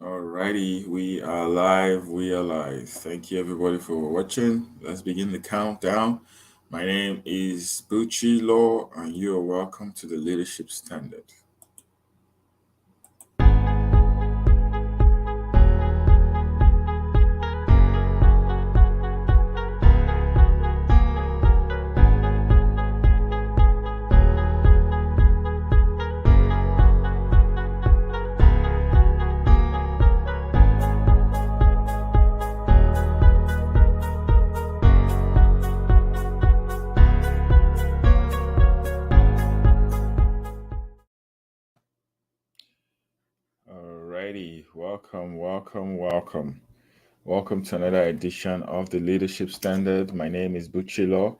Alrighty, we are live. We are live. Thank you everybody for watching. Let's begin the countdown. My name is Bucci Law, and you are welcome to the Leadership Standard. Alrighty, welcome. Welcome to another edition of the Leadership Standard. My name is Bucci Law,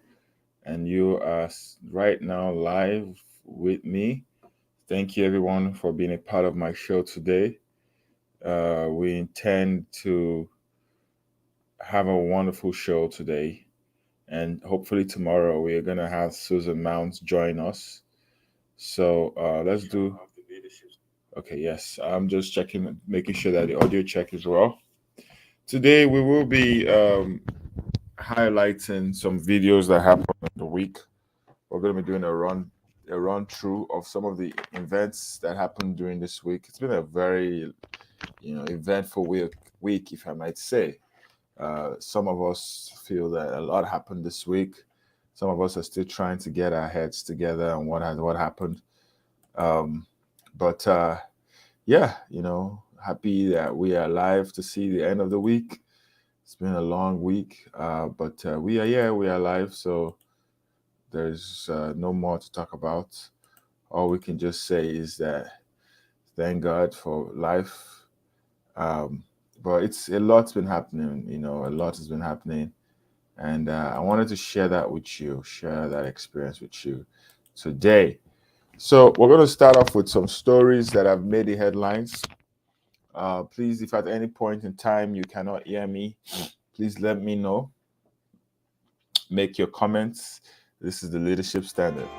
and you are right now live with me. Thank you everyone for being a part of my show today. We intend to have a wonderful show today, and hopefully tomorrow we are gonna have Susan Mounts join us. So let's do. Okay, yes, I'm just checking, making sure that the audio check is well. Today we will be highlighting some videos that happened in the week. We're going to be doing a run through of some of the events that happened during this week. It's been a very eventful week, if I might say. Some of us feel that a lot happened this week. Some of us are still trying to get our heads together on what happened. Um, but yeah, happy that we are alive to see the end of the week. It's been a long week, but we are here, we are alive, so there's no more to talk about. All we can just say is that thank God for life. Um, but it's a lot's been happening, a lot has been happening. And I wanted to share that with you, share that experience with you today. So we're going to start off with some stories that have made the headlines. Please, if at any point in time you cannot hear me, please let me know. Make your comments. This is the Leadership Standard.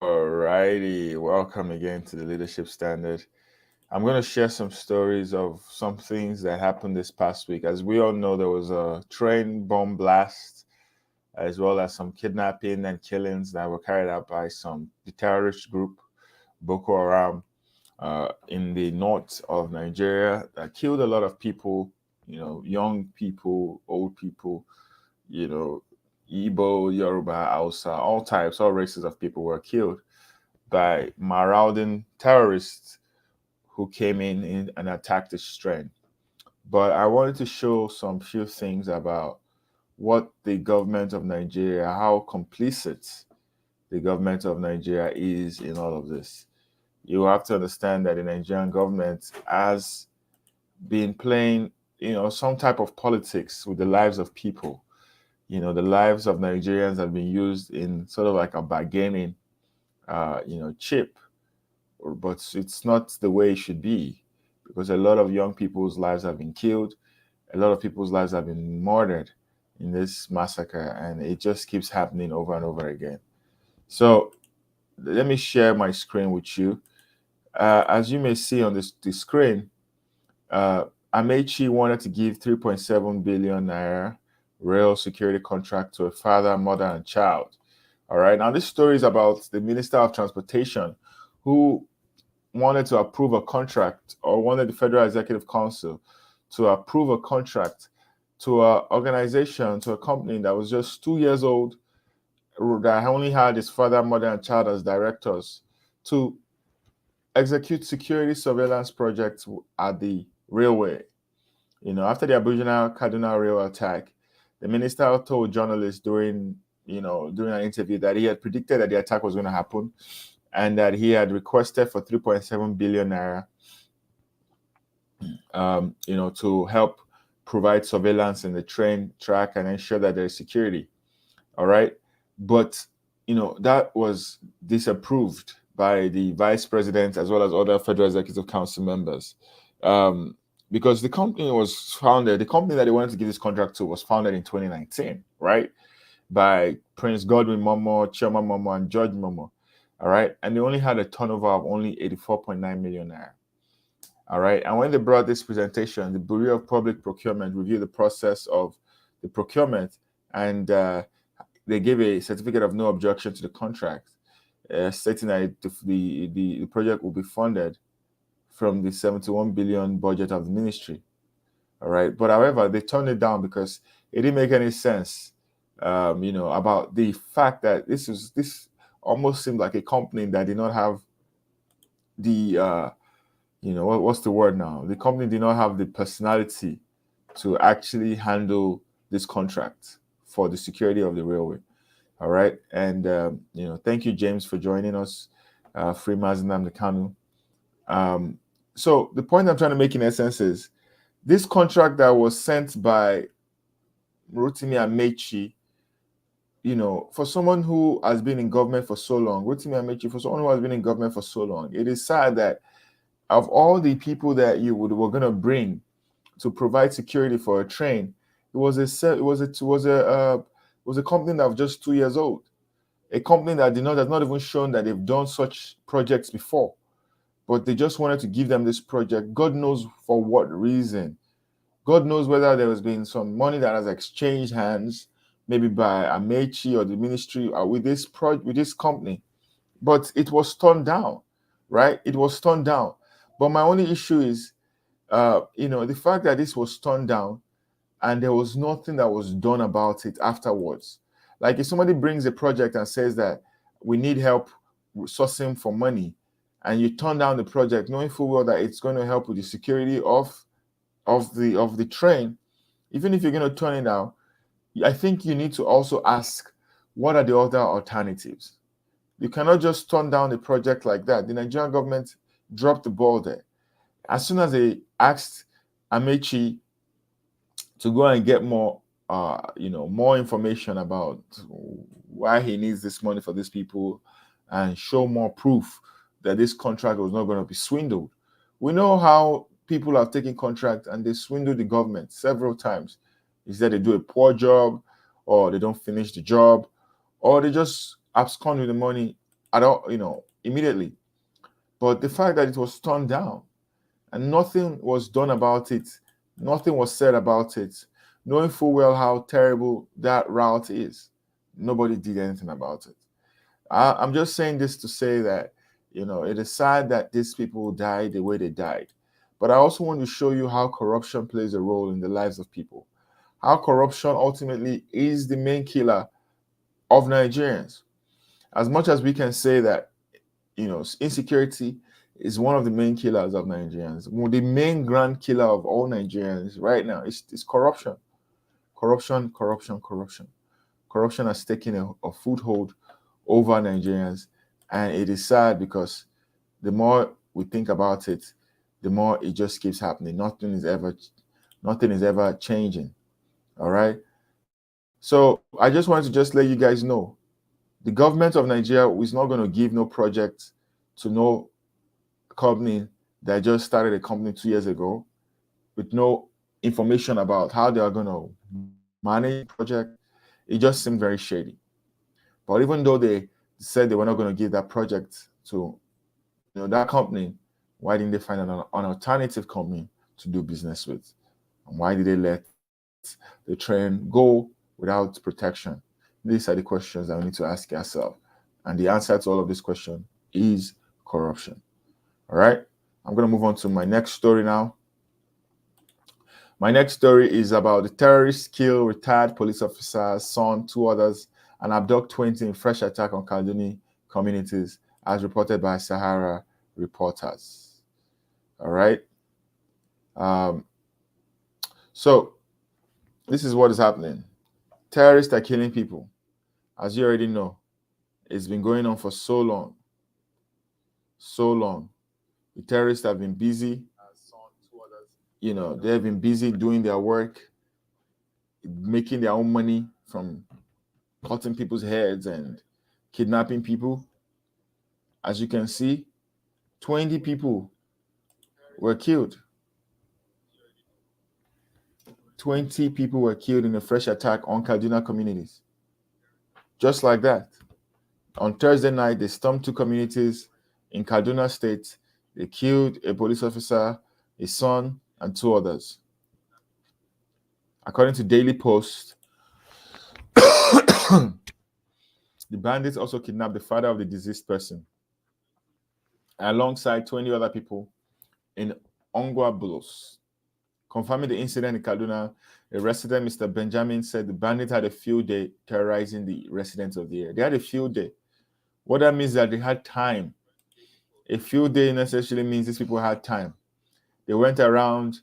Alrighty, welcome again to the Leadership Standard. I'm going to share some stories of some things that happened this past week. As we all know, there was a train bomb blast, as well as some kidnapping and killings that were carried out by the terrorist group Boko Haram in the north of Nigeria that killed a lot of people, young people, old people, you know, Igbo, Yoruba, Hausa, all types, all races of people were killed by marauding terrorists who came in and attacked the train. But I wanted to show some few things about what the government of Nigeria, how complicit the government of Nigeria is in all of this. You have to understand that the Nigerian government has been playing, some type of politics with the lives of people. The lives of Nigerians have been used in sort of like a bargaining, chip, but it's not the way it should be because a lot of young people's lives have been killed. A lot of people's lives have been murdered in this massacre, and it just keeps happening over and over again. So let me share my screen with you. As you may see on the screen, Amechi wanted to give 3.7 billion naira rail security contract to a father, mother, and child. All right. Now, this story is about the Minister of Transportation who wanted to approve a contract or wanted the Federal Executive Council to approve a contract to an organization, to a company that was just 2 years old, that only had its father, mother, and child as directors, to execute security surveillance projects at the railway. After the Abuja Kaduna rail attack, the minister told journalists during an interview that he had predicted that the attack was going to happen and that he had requested for 3.7 billion naira, to help provide surveillance in the train track and ensure that there is security. All right. But, that was disapproved by the vice president as well as other Federal Executive Council members. because the company that they wanted to give this contract to was founded in 2019, right? By Prince Godwin Momo, Chioma Momo, and George Momo. All right. And they only had a turnover of only 84.9 million naira. All right. And when they brought this presentation, the Bureau of Public Procurement reviewed the process of the procurement, and they gave a certificate of no objection to the contract, stating that the project will be funded from the 71 billion budget of the ministry. All right. But however, they turned it down because it didn't make any sense, about the fact that this almost seemed like a company that did not have the what's the word now? The company did not have the personality to actually handle this contract for the security of the railway. All right. And thank you, James, for joining us. Free Mazinam Kanu. So the point I'm trying to make in essence is this contract that was sent by Rotimi Amechi, for someone who has been in government for so long, Rotimi Amechi, for someone who has been in government for so long, it is sad that of all the people that were going to bring to provide security for a train, it was a company that was just 2 years old, a company that has not even shown that they've done such projects before, but they just wanted to give them this project. God knows for what reason. God knows whether there has been some money that has exchanged hands, maybe by Amechi or the ministry with this company, but it was turned down, right? It was turned down. But my only issue is, the fact that this was turned down and there was nothing that was done about it afterwards. Like if somebody brings a project and says that we need help sourcing for money, and you turn down the project knowing full well that it's going to help with the security of the train, even if you're going to turn it down, I think you need to also ask, what are the other alternatives? You cannot just turn down a project like that. The Nigerian government dropped the ball there. As soon as they asked Amechi to go and get more information about why he needs this money for these people and show more proof that this contract was not going to be swindled. We know how people have taken contracts and they swindle the government several times. Is that they do a poor job, or they don't finish the job, or they just abscond with the money at all, immediately. But the fact that it was turned down and nothing was done about it, nothing was said about it, knowing full well how terrible that route is, nobody did anything about it. I'm just saying this to say that, it is sad that these people died the way they died. But I also want to show you how corruption plays a role in the lives of people. How corruption ultimately is the main killer of Nigerians. As much as we can say that, insecurity is one of the main killers of Nigerians. The main grand killer of all Nigerians right now is corruption. Corruption, corruption, corruption. Corruption has taken a foothold over Nigerians, and it is sad because the more we think about it, the more it just keeps happening. Nothing is ever changing. All right. So I just wanted to let you guys know, the government of Nigeria is not going to give no project to no company that just started a company 2 years ago with no information about how they are going to manage the project. It just seemed very shady. But even though they said they were not going to give that project to that company, why didn't they find an alternative company to do business with? And why did they let the train go without protection? These are the questions that we need to ask ourselves. And the answer to all of this question is corruption. All right. I'm going to move on to my next story now. My next story is about the terrorists kill retired police officer's son, 2 others, and abduct 20 in fresh attack on Caledonian communities, as reported by Sahara reporters. All right. So this is what is happening. Terrorists are killing people. As you already know, it's been going on for so long. So long. The terrorists have been busy. They have been busy doing their work, making their own money from cutting people's heads and kidnapping people. As you can see, 20 people were killed. 20 people were killed in a fresh attack on Kaduna communities. Just like that. On Thursday night, they stormed 2 communities in Kaduna State. They killed a police officer, a son, and 2 others. According to Daily Post, the bandits also kidnapped the father of the deceased person, alongside 20 other people in Ongwa Bulos. Confirming the incident in Kaduna, a resident, Mr. Benjamin, said the bandits had a field day terrorizing the residents of the area. They had a field day. What that means is that they had time. A field day necessarily means these people had time. They went around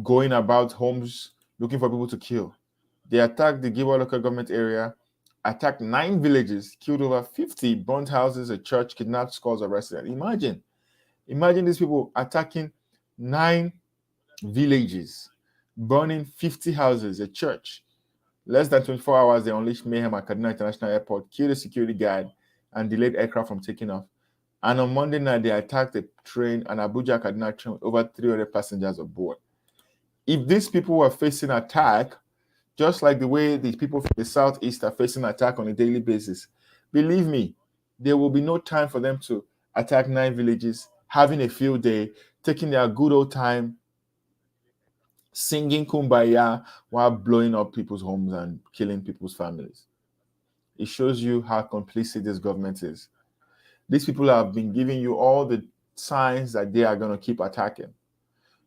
going about homes looking for people to kill. They attacked the Giwa local government area, attacked 9 villages, killed over 50, burnt houses, a church, kidnapped scores of residents. Imagine these people attacking 9 villages, burning 50 houses, a church. Less than 24 hours, they unleashed mayhem at Kaduna International Airport, killed a security guard, and delayed aircraft from taking off. And on Monday night, they attacked a train, an Abuja Kaduna train with over 300 passengers aboard. If these people were facing attack, just like the way the people from the southeast are facing attack on a daily basis, believe me, there will be no time for them to attack 9 villages, having a field day, taking their good old time, singing Kumbaya while blowing up people's homes and killing people's families. It shows you how complicit this government is. These people have been giving you all the signs that they are going to keep attacking.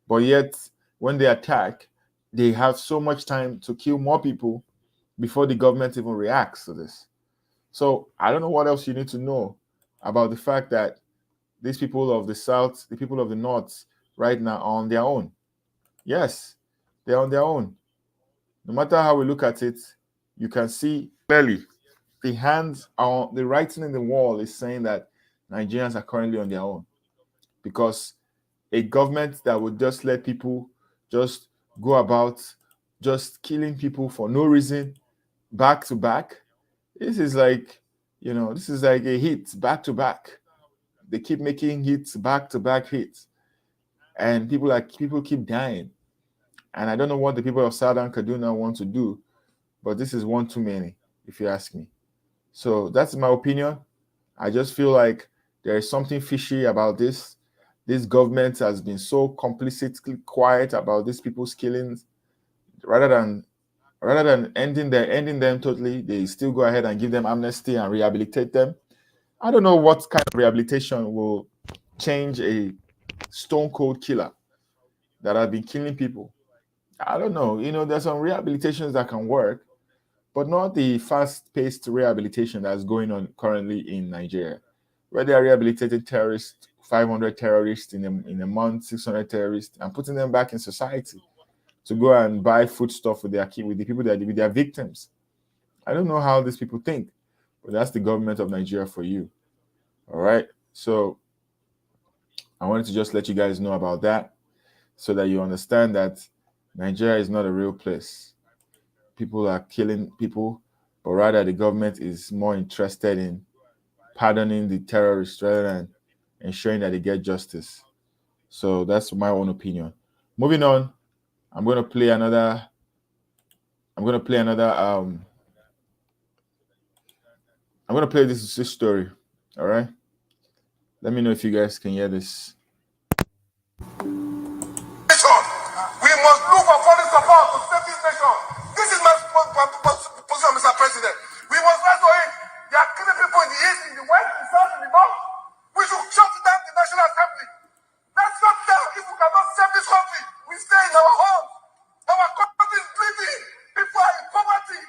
But yet, when they attack, they have so much time to kill more people before the government even reacts to this. So I don't know what else you need to know about the fact that these people of the South, the people of the North right now are on their own. Yes, they're on their own. No matter how we look at it, you can see clearly the writing in the wall is saying that Nigerians are currently on their own, because a government that would just let people just go about just killing people for no reason, back to back. This is like a hit back to back. They keep making hits, back to back hits, and people keep dying. And I don't know what the people of Southern Kaduna want to do, but this is one too many, if you ask me. So that's my opinion. I just feel like there is something fishy about this. This government has been so complicitly quiet about these people's killings. Rather than ending them totally, they still go ahead and give them amnesty and rehabilitate them. I don't know what kind of rehabilitation will change a stone cold killer that has been killing people. I don't know. There's some rehabilitations that can work, but not the fast-paced rehabilitation that's going on currently in Nigeria, where they are rehabilitating terrorists, 500 terrorists in a month, 600 terrorists, and putting them back in society to go and buy foodstuff with the people with their victims. I don't know how these people think, but that's the government of Nigeria for you. All right. So I wanted to just let you guys know about that, so that you understand that Nigeria is not a real place. People are killing people, but rather the government is more interested in pardoning the terrorists rather than ensuring that they get justice. So that's my own opinion. Moving on, I'm going to play another. I'm going to play another. I'm going to play this story. All right. Let me know if you guys can hear this. We must look for foreign support to save this nation. This is my position, Mr. President. We must rise to it. They are killing people in the east, in the west, in the south, in the north. We should shut down the National Assembly. Let's shut down. If we cannot save this country, we stay in our homes. Our country is bleeding. People are in poverty.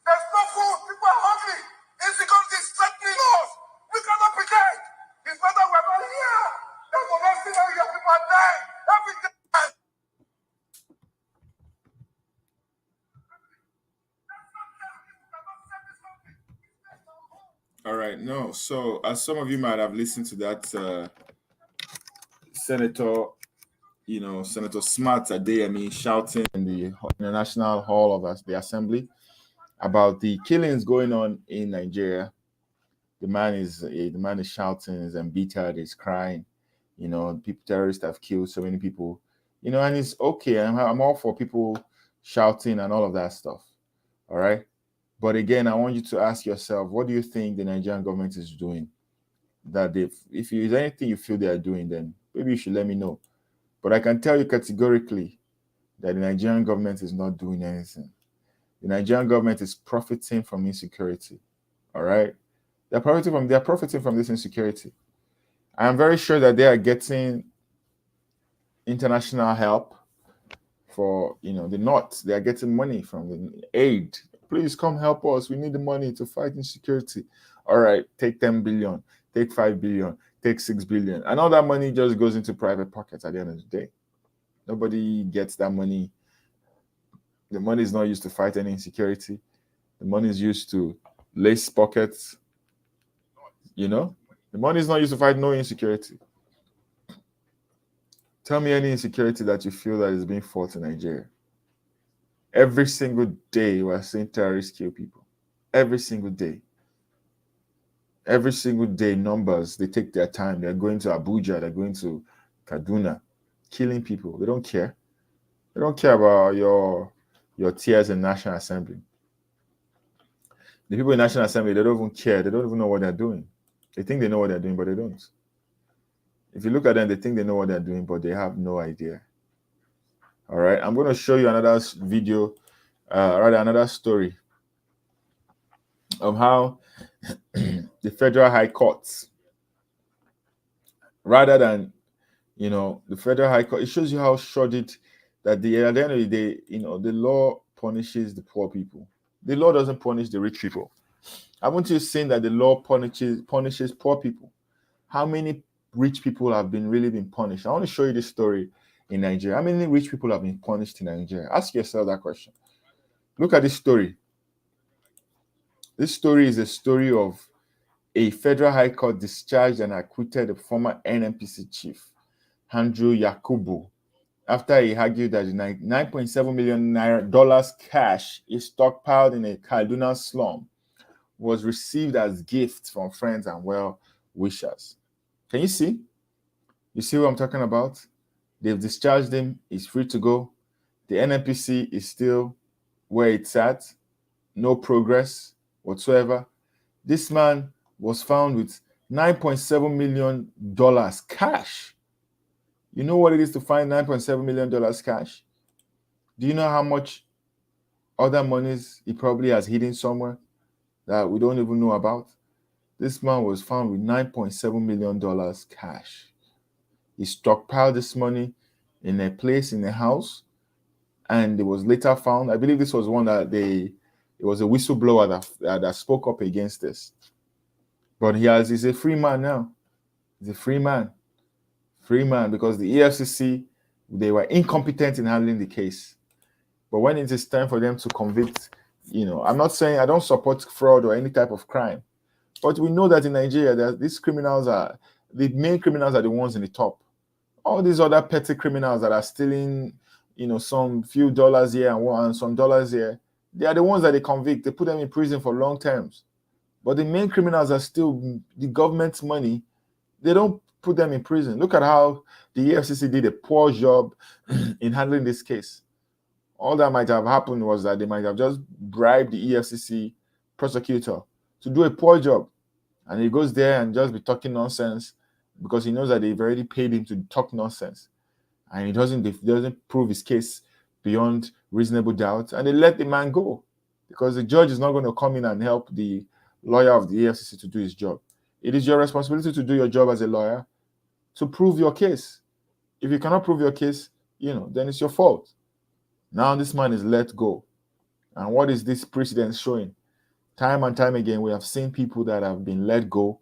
There's no food. People are hungry. Insecurity is threatening us. We cannot pretend. It's better we're not here. Then we're not seeing how your people are dying every day. All right, no. So, as some of you might have listened to that Senator, Senator Smart Adeyemi shouting in the National Hall of the Assembly about the killings going on in Nigeria. The man is shouting, is embittered, is crying. Terrorists have killed so many people. And it's okay. I'm all for people shouting and all of that stuff. All right. But again, I want you to ask yourself, what do you think the Nigerian government is doing? That if there's anything you feel they are doing, then maybe you should let me know. But I can tell you categorically that the Nigerian government is not doing anything. The Nigerian government is profiting from insecurity. All right. They're profiting from this insecurity. I am very sure that they are getting international help for the North. They are getting money from the aid. Please come help us. We need the money to fight insecurity. All right, take 10 billion, take 5 billion, take 6 billion. And all that money just goes into private pockets at the end of the day. Nobody gets that money. The money is not used to fight any insecurity. The money is used to lace pockets. The money is not used to fight no insecurity. Tell me any insecurity that you feel that is being fought in Nigeria. Every single day, we are seeing terrorists kill people. Every single day. Every single day, numbers, they take their time. They're going to Abuja, they're going to Kaduna, killing people. They don't care. They don't care about your tears in National Assembly. The people in National Assembly, they don't even care. They don't even know what they're doing. They think they know what they're doing, but they don't. If you look at them, they think they know what they're doing, but they have no idea. All right, I'm going to show you another video, rather another story of how the Federal High Courts, rather than, the Federal High Court, it shows you how shoddy that at the end of the day, the law punishes the poor people. The law doesn't punish the rich people. Haven't you seen that the law punishes poor people? How many rich people have really been punished? I want to show you this story in Nigeria. How many rich people have been punished in Nigeria? Ask yourself that question. Look at this story. This story is a story of a Federal High Court discharged and acquitted the former NNPC chief, Andrew Yakubu, after he argued that the $9.7 million cash he stockpiled in a Kaduna slum was received as gifts from friends and well-wishers. Can you see? You see what I'm talking about? They've discharged him. He's free to go. The NNPC is still where it's at. No progress whatsoever. This man was found with $9.7 million cash. You know what it is to find $9.7 million cash? Do you know how much other monies he probably has hidden somewhere that we don't even know about? This man was found with $9.7 million cash. He stockpiled this money in a place, in a house, and it was later found. I believe this was one that it was a whistleblower that spoke up against this. But he's a free man now. He's a free man. Free man, because the EFCC, they were incompetent in handling the case. But when it is time for them to convict, I'm not saying I don't support fraud or any type of crime, but we know that in Nigeria, these criminals the main criminals are the ones in the top. All these other petty criminals that are stealing, some few dollars here and some dollars here, they are the ones that they convict. They put them in prison for long terms. But the main criminals are still the government's money. They don't put them in prison. Look at how the EFCC did a poor job in handling this case. All that might have happened was that they might have just bribed the EFCC prosecutor to do a poor job. And he goes there and just be talking nonsense because he knows that they've already paid him to talk nonsense. And he doesn't prove his case beyond reasonable doubt. And they let the man go because the judge is not going to come in and help the lawyer of the EFCC to do his job. It is your responsibility to do your job as a lawyer to prove your case. If you cannot prove your case, then it's your fault. Now this man is let go. And what is this precedent showing? Time and time again, we have seen people that have been let go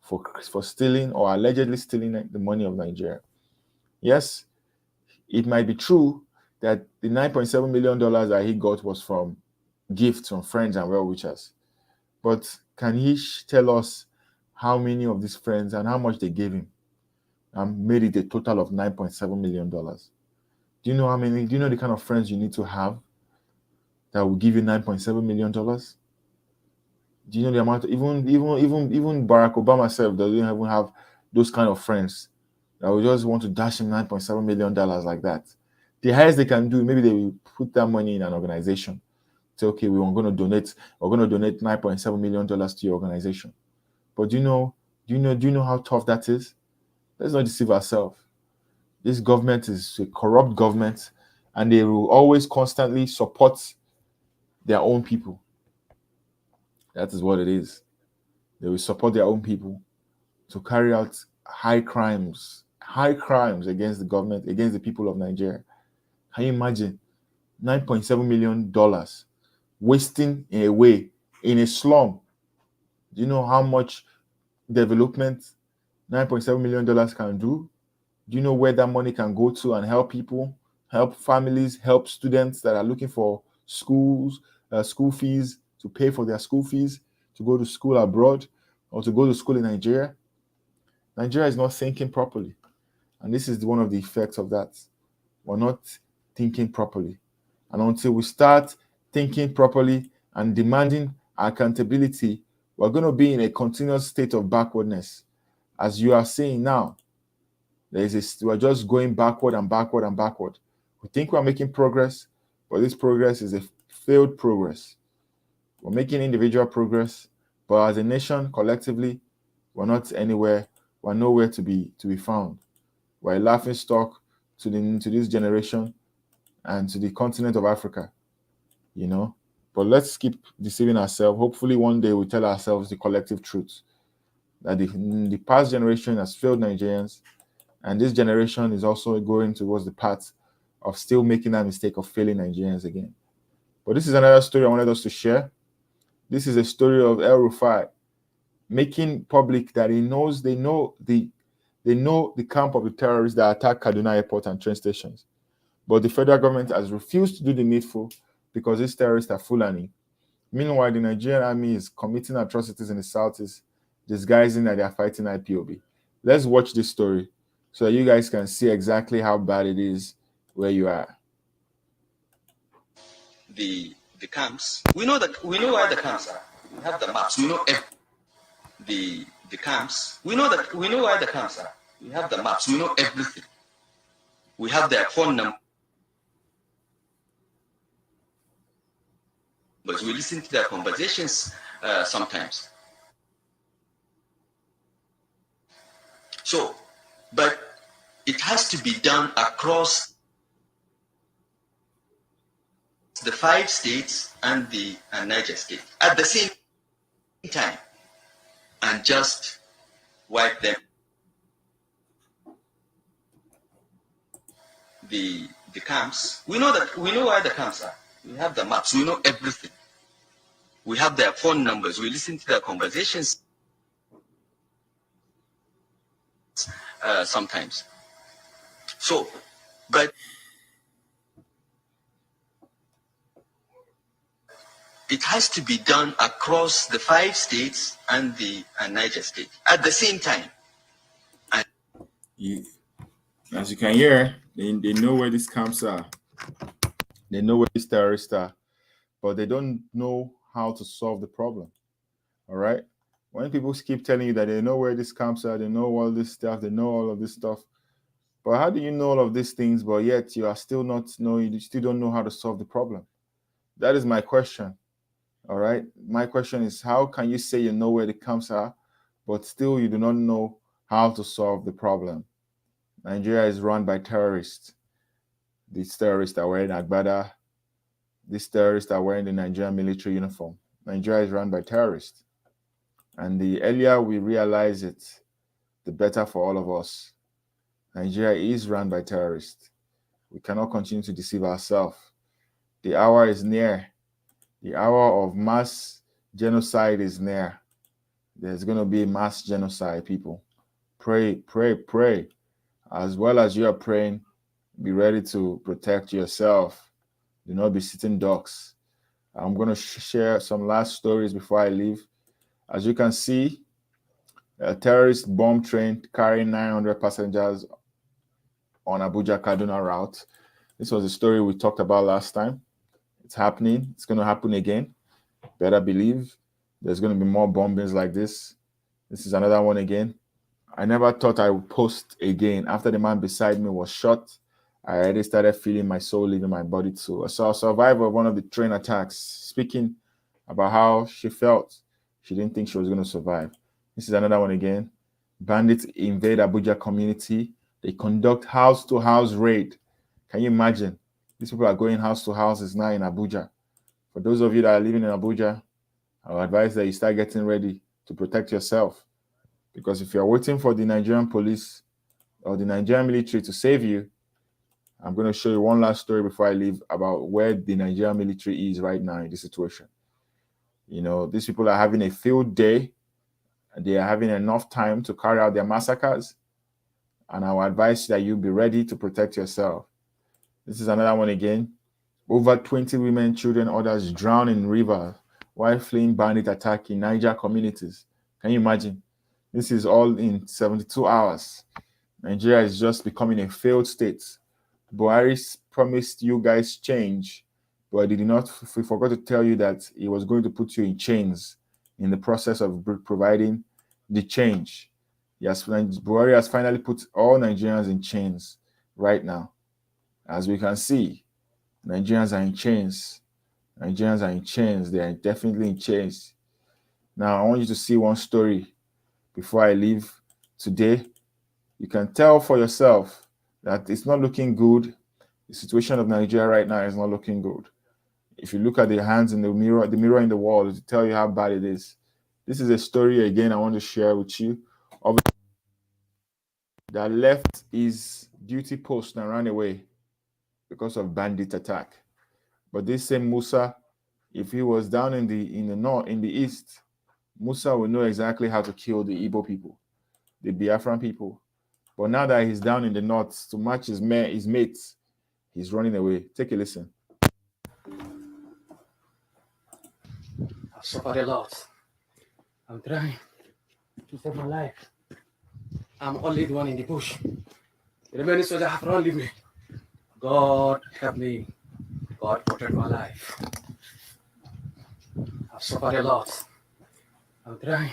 for stealing or allegedly stealing the money of Nigeria. Yes, it might be true that the $9.7 million that he got was from gifts from friends and well-wishers. But can he tell us how many of these friends and how much they gave him and made it a total of $9.7 million? Do you know how many? Do you know the kind of friends you need to have that will give you $9.7 million? Do you know the amount? Even Barack Obama himself doesn't even have those kind of friends that will just want to dash him $9.7 million like that. The highest they can do, maybe they will put that money in an organization. Say, okay, we're going to donate $9.7 million to your organization. But do you know how tough that is? Let's not deceive ourselves. This government is a corrupt government, and they will always constantly support their own people. That is what it is. They will support their own people to carry out high crimes against the government, against the people of Nigeria. Can you imagine $9.7 million wasting away in a slum? Do you know how much development $9.7 million can do? Do you know where that money can go to and help people, help families, help students that are looking for school fees, to pay for their school fees, to go to school abroad or to go to school in Nigeria? Nigeria is not thinking properly. And this is one of the effects of that. We're not thinking properly. And until we start thinking properly and demanding accountability, we're going to be in a continuous state of backwardness. As you are seeing now, we're just going backward and backward and backward. We think we're making progress, but this progress is a failed progress. We're making individual progress, but as a nation, collectively, we're not anywhere. We're nowhere to be found. We're a laughing stock to this generation and to the continent of Africa, But let's keep deceiving ourselves. Hopefully, one day we tell ourselves the collective truth that the past generation has failed Nigerians, and this generation is also going towards the path of still making that mistake of failing Nigerians again. But this is another story I wanted us to share. This is a story of El Rufai making public that they know the camp of the terrorists that attacked Kaduna Airport and train stations. But the federal government has refused to do the needful because these terrorists are Fulani. Meanwhile, the Nigerian army is committing atrocities in the southeast, disguising that they are fighting IPOB. Let's watch this story so that you guys can see exactly how bad it is where you are. The camps. We know where the camps are. We have the maps. We know the camps. We know where the camps are. We have the maps. We know everything. We have their phone number. But we listen to their conversations sometimes. So, but it has to be done across the 5 states and the Niger state at the same time, and just wipe them. The camps. We know where the camps are. We have the maps. We know everything. We have their phone numbers. We listen to their conversations sometimes. So, but it has to be done across the 5 states and the Niger state at the same time. As you can hear, they know where these camps are. They know where these terrorists are, but they don't know how to solve the problem. All right? When people keep telling you that they know where these camps are, they know all this stuff, they know all of this stuff, but how do you know all of these things, but yet you still don't know how to solve the problem? That is my question. All right? My question is, how can you say you know where the camps are, but still you do not know how to solve the problem? Nigeria is run by terrorists. These terrorists are wearing agbada. These terrorists are wearing the Nigerian military uniform. Nigeria is run by terrorists. And the earlier we realize it, the better for all of us. Nigeria is run by terrorists. We cannot continue to deceive ourselves. The hour is near. The hour of mass genocide is near. There's going to be mass genocide, people. Pray, pray, pray. As well as you are praying, be ready to protect yourself. Do not be sitting ducks. I'm going to share some last stories before I leave. As you can see, a terrorist bomb train carrying 900 passengers on Abuja-Kaduna route. This was a story we talked about last time. It's happening. It's going to happen again. Better believe there's going to be more bombings like this. This is another one again. I never thought I would post again. After the man beside me was shot, I already started feeling my soul leaving my body too. I saw a survivor of one of the train attacks speaking about how she felt. She didn't think she was going to survive. This is another one again. Bandits invade Abuja community. They conduct house-to-house raid. Can you imagine? These people are going house to houses now in Abuja. For those of you that are living in Abuja, I would advise that you start getting ready to protect yourself. Because if you're waiting for the Nigerian police or the Nigerian military to save you, I'm going to show you one last story before I leave about where the Nigerian military is right now in this situation. You know, these people are having a field day. They are having enough time to carry out their massacres. And I will advise that you be ready to protect yourself. This is another one again. Over 20 women, children, others drown in river while fleeing bandit attack in Niger communities. Can you imagine? This is all in 72 hours. Nigeria is just becoming a failed state. Buhari promised you guys change, but he did not. He forgot to tell you that he was going to put you in chains in the process of providing the change. Yes, Buhari has finally put all Nigerians in chains right now. As we can see, Nigerians are in chains. Nigerians are in chains. They are definitely in chains. Now, I want you to see one story before I leave today. You can tell for yourself that it's not looking good. The situation of Nigeria right now is not looking good. If you look at the hands in the mirror in the wall, to tell you how bad it is. This is a story again I want to share with you of that left his duty post and ran away because of bandit attack. But this same Musa, if he was down in the north, in the east, Musa would know exactly how to kill the Igbo people, the Biafran people. But now that he's down in the north to match his mates, he's running away. Take a listen. I've suffered a lot. I'm trying to save my life. I'm only the one in the bush. The remaining soldiers have run leave me. God help me. God protect my life. I've suffered a lot. I'm trying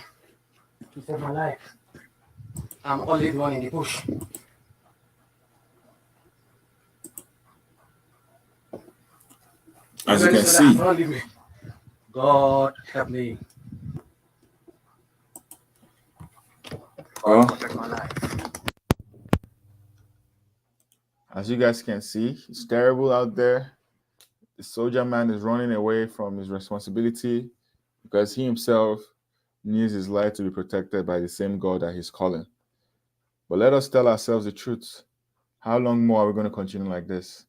to save my life. I'm only the one in the bush. As you can see, God help me. Well, Protect my life. as you guys can see, it's terrible out there. The soldier man is running away from his responsibility because he himself needs his life to be protected by the same God that he's calling. But let us tell ourselves the truth. How long more are we going to continue like this?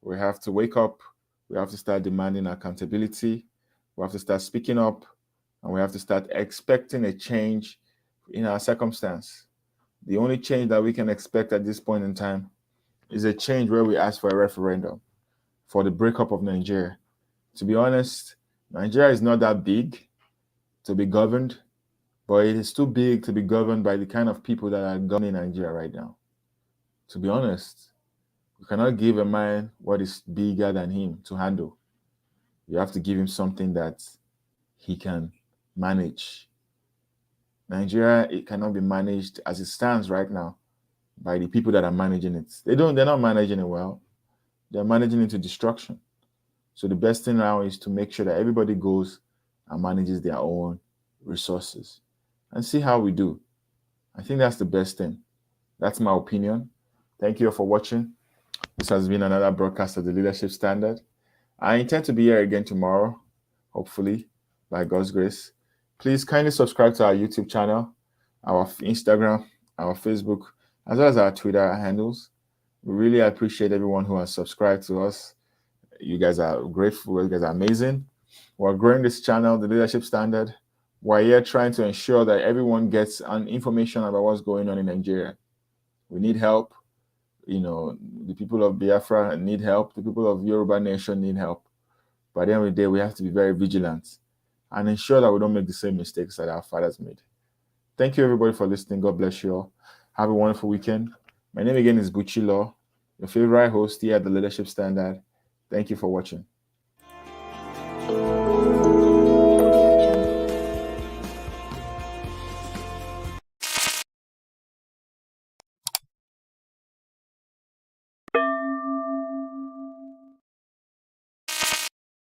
We have to wake up. We have to start demanding accountability. We have to start speaking up. And we have to start expecting a change in our circumstance. The only change that we can expect at this point in time is a change where we ask for a referendum for the breakup of Nigeria. To be honest, Nigeria is not that big to be governed, but it is too big to be governed by the kind of people that are governing Nigeria right now. To be honest, you cannot give a man what is bigger than him to handle. You have to give him something that he can manage. Nigeria, it cannot be managed as it stands right now by the people that are managing it. They're not managing it well. They're managing it to destruction. So the best thing now is to make sure that everybody goes and manages their own resources and see how we do. I think that's the best thing. That's my opinion. Thank you for watching. This has been another broadcast of the Leadership Standard. I intend to be here again tomorrow, hopefully, by God's grace. Please kindly subscribe to our YouTube channel, our Instagram, our Facebook, as well as our Twitter handles. We really appreciate everyone who has subscribed to us. You guys are grateful. You guys are amazing. We're growing this channel, the Leadership Standard. We're here trying to ensure that everyone gets information about what's going on in Nigeria. We need help. You know, the people of Biafra need help. The people of Yoruba Nation need help. By the end of the day, we have to be very vigilant and ensure that we don't make the same mistakes that our fathers made. Thank you, everybody, for listening. God bless you all. Have a wonderful weekend. My name again is Buchi Law, your favorite host here at the Leadership Standard. Thank you for watching.